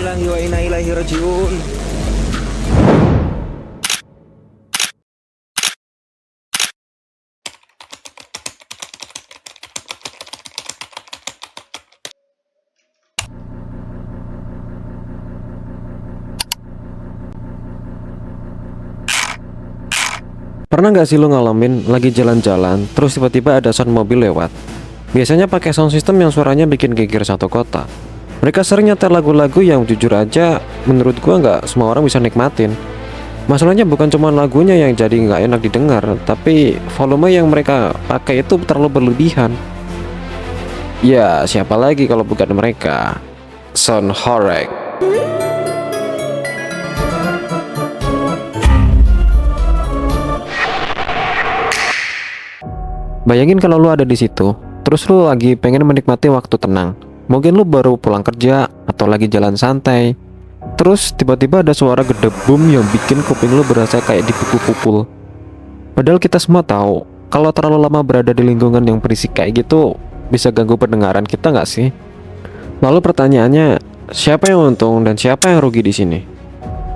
lillahi wa inna ilaihi rajiun. Pernah nggak sih lo ngalamin lagi jalan-jalan, terus tiba-tiba ada sound mobil lewat? Biasanya pakai sound system yang suaranya bikin geger satu kota. Mereka sering nyetel lagu-lagu yang jujur aja menurut gua nggak semua orang bisa nikmatin. Masalahnya bukan cuma lagunya yang jadi nggak enak didengar, tapi volume yang mereka pakai itu terlalu berlebihan. Ya, siapa lagi kalau bukan mereka? Sound Horeg. Bayangin kalau lu ada di situ, terus lu lagi pengen menikmati waktu tenang. Mungkin lu baru pulang kerja atau lagi jalan santai. Terus tiba-tiba ada suara gedebum yang bikin kuping lu berasa kayak dipukul-pukul. Padahal kita semua tahu, kalau terlalu lama berada di lingkungan yang berisik kayak gitu, bisa ganggu pendengaran kita nggak sih? Lalu pertanyaannya, siapa yang untung dan siapa yang rugi di sini?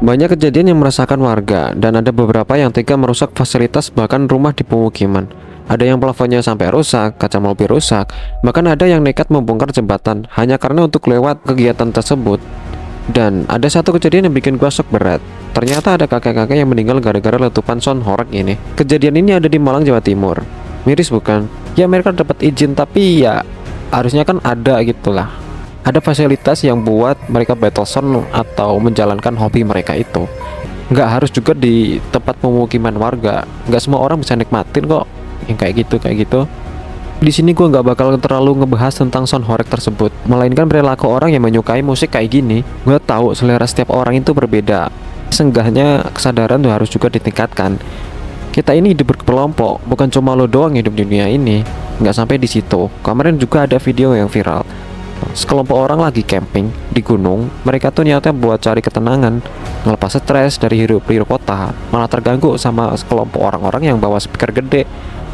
Banyak kejadian yang meresahkan warga dan ada beberapa yang tega merusak fasilitas bahkan rumah di pemukiman. Ada yang plafonnya sampai rusak, kaca mobil rusak, bahkan ada yang nekat membongkar jembatan hanya karena untuk lewat kegiatan tersebut. Dan ada satu kejadian yang bikin gua shock berat. Ternyata ada kakek-kakek yang meninggal gara-gara letupan sound horeg ini. Kejadian ini ada di Malang, Jawa Timur. Miris bukan? Ya mereka dapat izin tapi ya harusnya kan ada gitulah. Ada fasilitas yang buat mereka battle sound atau menjalankan hobi mereka itu. Nggak harus juga di tempat pemukiman warga. Nggak semua orang bisa nikmatin kok yang kayak gitu. Di sini gue nggak bakal terlalu ngebahas tentang sound horeg tersebut, melainkan perilaku orang yang menyukai musik kayak gini. Gue tahu selera setiap orang itu berbeda. Seenggaknya kesadaran tuh harus juga ditingkatkan. Kita ini hidup berkelompok, bukan cuma lo doang hidup di dunia ini. Nggak sampai di situ. Kemarin juga ada video yang viral. Sekelompok orang lagi camping di gunung. Mereka tuh niatnya buat cari ketenangan, ngelepas stres dari hirup-pikuk kota, malah terganggu sama sekelompok orang-orang yang bawa speaker gede,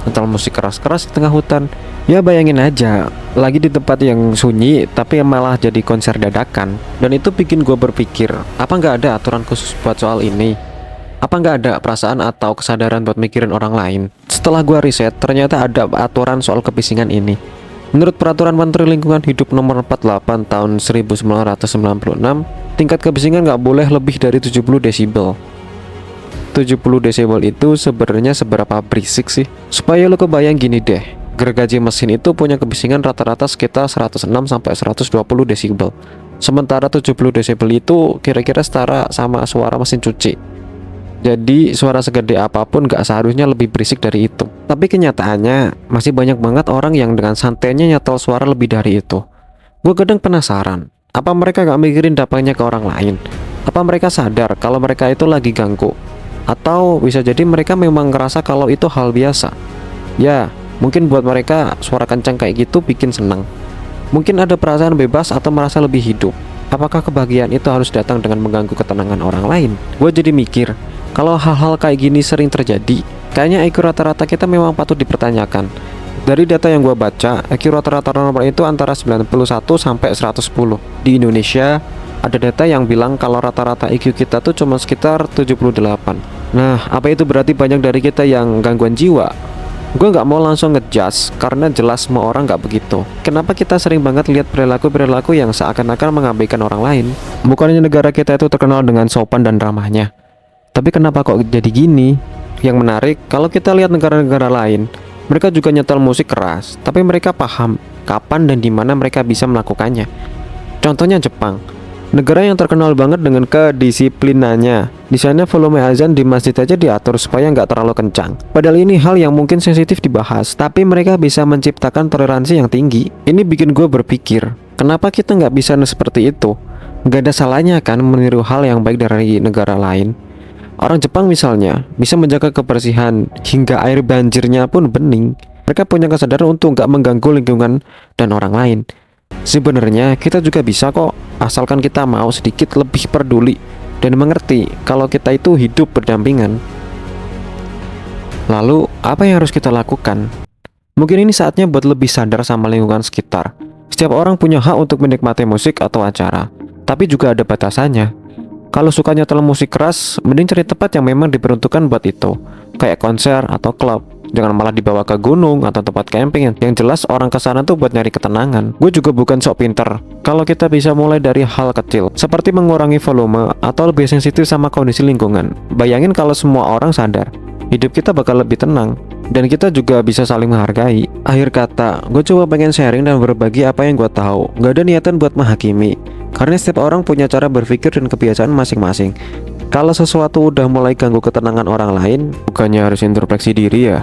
nyetel musik keras-keras di tengah hutan. Ya bayangin aja, lagi di tempat yang sunyi tapi malah jadi konser dadakan. Dan itu bikin gue berpikir, apa nggak ada aturan khusus buat soal ini? Apa nggak ada perasaan atau kesadaran buat mikirin orang lain? Setelah gue riset, ternyata ada aturan soal kebisingan ini. Menurut Peraturan Menteri Lingkungan Hidup Nomor 48 Tahun 1996, tingkat kebisingan nggak boleh lebih dari 70 desibel. 70 desibel itu sebenarnya seberapa berisik sih? Supaya lo kebayang gini deh, gergaji mesin itu punya kebisingan rata-rata sekitar 106 sampai 120 desibel. Sementara 70 desibel itu kira-kira setara sama suara mesin cuci. Jadi suara segede apapun gak seharusnya lebih berisik dari itu. Tapi kenyataannya masih banyak banget orang yang dengan santainya nyetel suara lebih dari itu. Gue kadang penasaran, apa mereka gak mikirin dampaknya ke orang lain? Apa mereka sadar kalau mereka itu lagi ganggu? Atau bisa jadi mereka memang ngerasa kalau itu hal biasa. Ya, mungkin buat mereka suara kencang kayak gitu bikin senang. Mungkin ada perasaan bebas atau merasa lebih hidup. Apakah kebahagiaan itu harus datang dengan mengganggu ketenangan orang lain? Gue jadi mikir, kalau hal-hal kayak gini sering terjadi, kayaknya IQ rata-rata kita memang patut dipertanyakan. Dari data yang gue baca, IQ rata-rata normal itu antara 91 sampai 110. Di Indonesia, ada data yang bilang kalau rata-rata IQ kita tuh cuma sekitar 78. Nah, apa itu berarti banyak dari kita yang gangguan jiwa? Gue nggak mau langsung ngejudge, karena jelas semua orang nggak begitu. Kenapa kita sering banget lihat perilaku-perilaku yang seakan-akan mengabaikan orang lain? Bukannya negara kita itu terkenal dengan sopan dan ramahnya. Tapi kenapa kok jadi gini? Yang menarik, kalau kita lihat negara-negara lain, mereka juga nyetel musik keras, tapi mereka paham kapan dan di mana mereka bisa melakukannya. Contohnya Jepang, negara yang terkenal banget dengan kedisiplinannya. Di sana volume azan di masjid aja diatur supaya nggak terlalu kencang. Padahal ini hal yang mungkin sensitif dibahas, tapi mereka bisa menciptakan toleransi yang tinggi. Ini bikin gue berpikir, kenapa kita nggak bisa seperti itu? Nggak ada salahnya kan meniru hal yang baik dari negara lain. Orang Jepang misalnya bisa menjaga kebersihan hingga air banjirnya pun bening. Mereka punya kesadaran untuk nggak mengganggu lingkungan dan orang lain. Sebenarnya kita juga bisa kok, asalkan kita mau sedikit lebih peduli dan mengerti kalau kita itu hidup berdampingan. Lalu apa yang harus kita lakukan? Mungkin ini saatnya buat lebih sadar sama lingkungan sekitar. Setiap orang punya hak untuk menikmati musik atau acara, tapi juga ada batasannya. Kalau suka nyetel musik keras, mending cari tempat yang memang diperuntukkan buat itu, kayak konser atau klub. Jangan malah dibawa ke gunung atau tempat camping yang jelas orang kesana tuh buat nyari ketenangan. Gue juga bukan sok pinter. Kalau kita bisa mulai dari hal kecil, seperti mengurangi volume atau lebih sensitif sama kondisi lingkungan. Bayangin kalau semua orang sadar, hidup kita bakal lebih tenang, dan kita juga bisa saling menghargai. Akhir kata, gue coba pengen sharing dan berbagi apa yang gue tahu. Gak ada niatan buat menghakimi, karena setiap orang punya cara berpikir dan kebiasaan masing-masing. Kalau sesuatu udah mulai ganggu ketenangan orang lain, bukannya harus introspeksi diri ya.